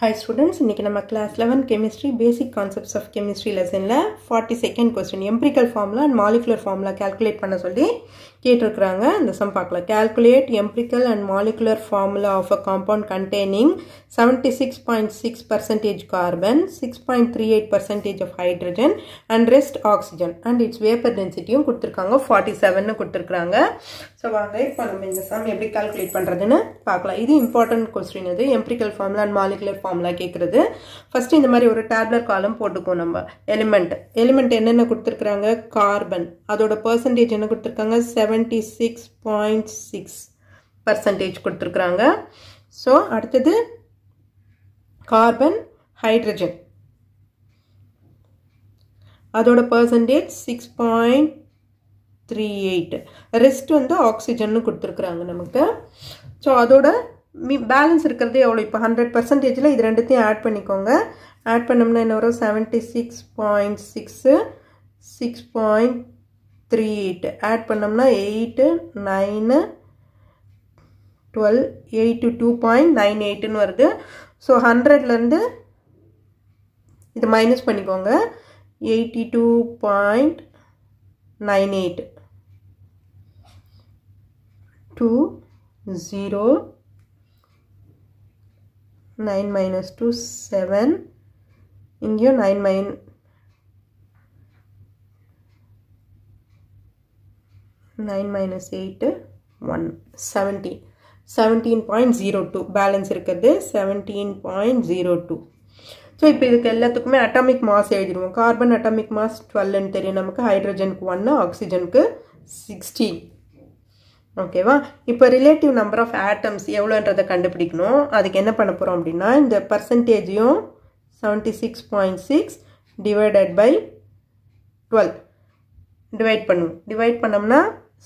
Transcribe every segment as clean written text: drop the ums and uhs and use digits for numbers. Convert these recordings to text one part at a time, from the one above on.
Hi students, இன்னைக்கு நம்ம class 11 chemistry basic concepts of chemistry lessonல 42nd question empirical formula and molecular formula calculate பண்ண சொல்லி கேட்டிருக்காங்க. இந்த சம் பார்க்கலாம். Calculate empirical and molecular formula of a compound containing 76.6% carbon, 6.38% of hydrogen and rest oxygen and its vapor density கொடுத்திருக்காங்க 47 னு கொடுத்திருக்காங்க. So வாங்க இப்போ நம்ம இந்த சம் எப்படி கால்குலேட் பண்றதுன்னு பார்க்கலாம். இது இம்பார்ட்டன்ட் क्वेश्चन இது empirical formula and molecular formula கேக்குறது. ஃபர்ஸ்ட் இந்த மாதிரி ஒரு டேபுலர் காலம் போட்டுக்கோ நம்ம. எலிமெண்ட் என்னென்ன கொடுத்திருக்காங்க? கார்பன். அதோட percentage என்ன கொடுத்திருக்காங்க? 76.6% கொடுத்திருக்காங்க. சோ அடுத்து கார்பன், ஹைட்ரஜன். அதோட percentage 6.38. ரெஸ்ட் வந்து ஆக்சிஜன் கொடுத்திருக்காங்க நமக்கு. சோ அதோட பேலன்ஸ் இருக்கிறது எவ்வளவு? இப்போ 100%ல இது ரெண்டுத்தையும் ஆட் பண்ணிக்கோங்க. ஆட் பண்ணோம்னா என்ன வரும்? 76.6 6.38 ஆட் பண்ணோம்னா 8 9 12 82.98 ன்னு வருது. சோ 100ல இருந்து இது மைனஸ் பண்ணிக்கோங்க. 82.98 2 0 9 minus 2 7 இங்கேயும் 9 minus 8 1 17.02 பேலன்ஸ் இருக்குது 17.02. ஸோ இப்போ இதுக்கு எல்லாத்துக்குமே அட்டாமிக் மாஸ் எழுதிடுவோம். கார்பன் அட்டாமிக் மாஸ் 12 ன்னு தெரியும் நமக்கு. ஹைட்ரஜனுக்கு 1, ஆக்சிஜனுக்கு 16. ஓகேவா? இப்போ ரிலேட்டிவ் நம்பர் ஆஃப் ஆட்டம்ஸ் எவ்வளோன்றதை கண்டுபிடிக்கணும். அதுக்கு என்ன பண்ண போகிறோம் அப்படின்னா, இந்த பர்சன்டேஜையும் 76.6 டிவைடட் பை 12 டிவைட் பண்ணுவோம். டிவைட் பண்ணோம்னா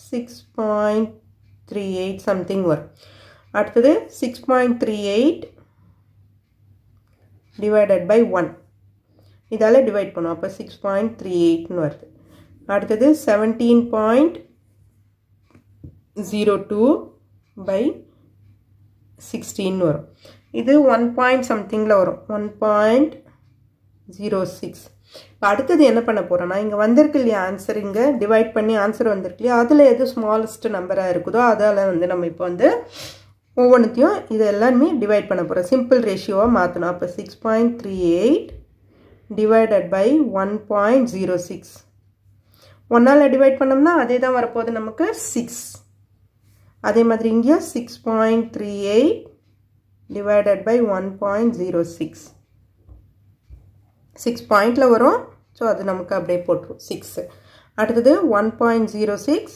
6.38 சம்திங் வரும். அடுத்தது 6.38 டிவைடட் பை 1 இதால் டிவைட் பண்ணுவோம். அப்போ 6.38ன்னு வருது. அடுத்தது 17.02 by 16 வரும். இது 1 பாயிண்ட் சம்திங்கில் வரும். 1.06. இப்போ அடுத்தது என்ன பண்ண போகிறோன்னா, இங்கே வந்திருக்கு இல்லையா ஆன்சர், இங்கே டிவைட் பண்ணி ஆன்சர் வந்திருக்கு இல்லையா, அதில் எது ஸ்மாலஸ்ட் நம்பராக இருக்குதோ அதால் வந்து நம்ம இப்போ வந்து ஒவ்வொன்றுத்தையும் இது எல்லாமே டிவைட் பண்ண போகிறோம். சிம்பிள் ரேஷியோவாக மாற்றணும். அப்போ 6.38 டிவைடட் பை 1.06. 1ஆல் டிவைட் பண்ணோம்னா அதே தான் வரப்போகுது நமக்கு 6. அதே மாதிரி இங்கே 6.38 divided by 1.06. 6 பாயிண்ட்ல வரும். ஸோ அது நமக்கு அப்படியே போட்டுரும் 6. அடுத்தது 1.06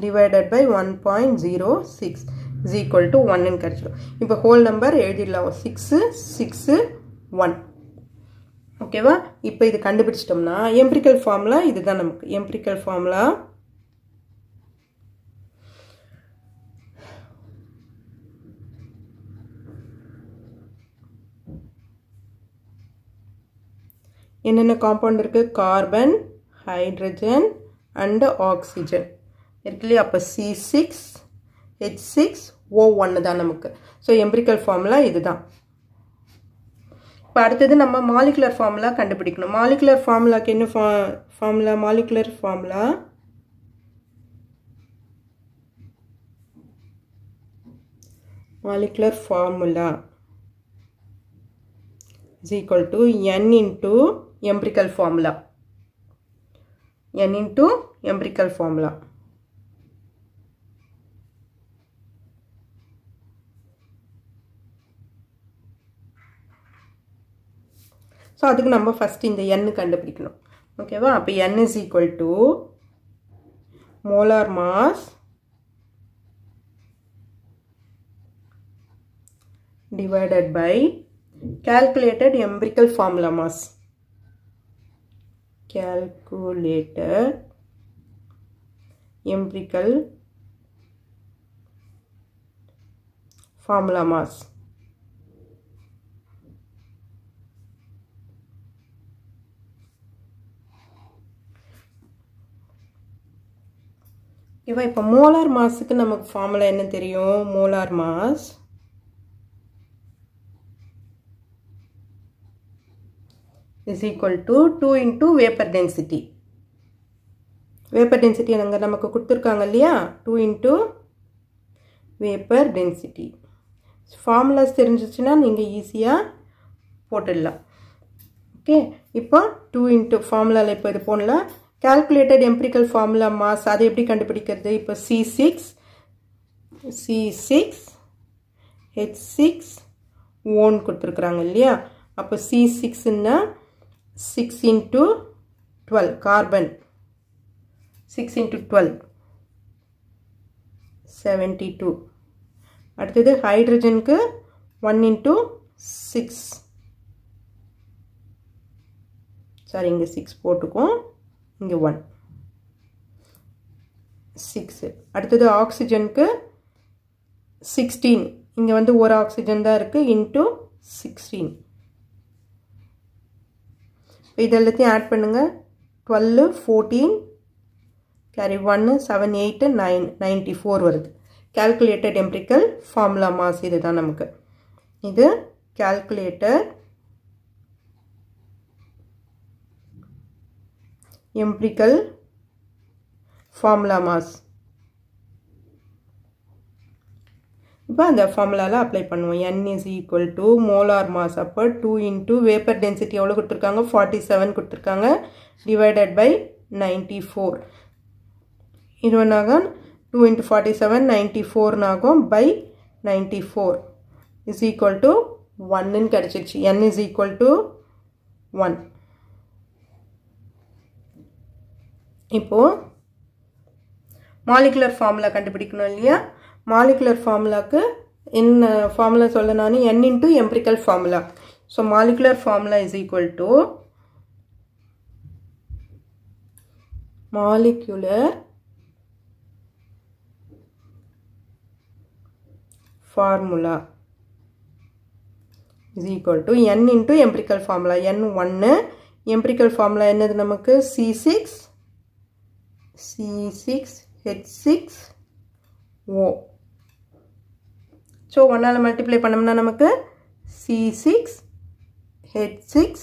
divided by 1.06 is equal to 1 கிடைச்சிடும். இப்போ ஹோல் நம்பர் எழுதிடலாம். 6 6 1. ஓகேவா? இப்போ இது கண்டுபிடிச்சிட்டோம்னா எம்பிரிக்கல் ஃபார்முலா இதுதான் நமக்கு. எம்பிரிக்கல் ஃபார்முலா என்னென்ன காம்பவுண்ட் இருக்குது? கார்பன், ஹைட்ரஜன் அண்ட் ஆக்சிஜன் இருக்கு இல்லையா? அப்போ C6H6O1 தான் நமக்கு. ஸோ எம்பிரிக்கல் ஃபார்முலா இதுதான். இப்போ அடுத்தது நம்ம மாலிகுலர் ஃபார்முலா கண்டுபிடிக்கணும். மாலிகுலர் ஃபார்முலாக்கு என்ன formula? Molecular formula is equal to n into empirical formula. n into empirical formula. So அதுக்கு நம்ம ஃபஸ்ட் இந்த n கண்டுபிடிக்கணும். ஓகேவா? அப்போ n is equal to molar mass divided by calculated empirical formula mass. Calculated empirical formula mass. இப்போ molar மாஸுக்கு நமக்கு formula என்ன தெரியும்? Molar mass is equal to 2 into vapor density. Vapor density அங்க நமக்கு கொடுத்திருக்காங்க இல்லையா 2 into vapor density. Formulas தெரிஞ்சிச்சுனா நீங்க ஈஸியா போட்டுடலாம். ஓகே இப்போ 2 into formulaல இப்போ இது போடலாம். Calculated empirical formula mass அதை எப்படி கண்டுபிடிக்கிறது? இப்போ C6 H6 O கொடுத்திருக்காங்க இல்லையா? அப்போ C6 ன்னா 6 into 12 carbon 6 into 12 72. அடுத்தது ஹைட்ரஜனுக்கு 1 into 6 சாரி இங்கே 6 போட்டுக்கும் இங்கே 1 6. அடுத்தது ஆக்சிஜனுக்கு 16 இங்கே வந்து ஒரு ஆக்சிஜன் தான் இருக்குது into 16. இது எல்லாத்தையும் ஆட் பண்ணுங்க 12 14 carry 1 7 8 9 94 வருது. Calculated empirical formula mass இதுதான் நமக்கு. இது calculated empirical formula mass. இப்போ அந்த ஃபார்முலால அப்ளை பண்ணுவோம். n is equal to molar mass அப்போ 2 into vapor density எவ்வளோ கொடுத்துருக்காங்க 47 கொடுத்துருக்காங்க divided by 94. இது ஒன்றாகும் 2 into 47 94 ஆகும் by 94 is equal to 1 கிடைச்சிருச்சு. n is equal to 1. இப்போ molecular formula கண்டுபிடிக்கணும் இல்லையா? molecular formulaக்கு என்ன formula சொல்ல நானு n into empirical formula. So molecular formula is equal to molecular formula is equal to n into empirical formula. n 1 empirical formula என்னது நமக்கு C6 H6 O. So 1 ஆல multiply பண்ணோம்னா நமக்கு C6 H6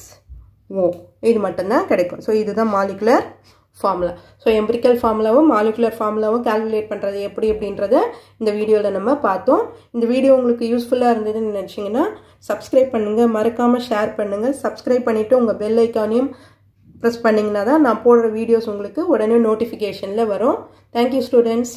O இது மட்டும் தான் கிடைக்கும். So இதுதான் molecular formula. So empirical formulaவும் molecular formulaவும் calculate பண்றது எப்படி அப்படின்றத இந்த வீடியோல நம்ம பார்த்தோம். இந்த வீடியோ உங்களுக்கு யூஸ்ஃபுல்லா இருந்ததுன்னு நினைச்சீங்கன்னா subscribe பண்ணுங்க, மறக்காம ஷேர் பண்ணுங்க. subscribe பண்ணிட்டு உங்க bell ஐகானையும் press பண்ணீங்கனா தான் நான் போடுற வீடியோஸ் உங்களுக்கு உடனே நோட்டிஃபிகேஷன்ல வரும். Thank you students.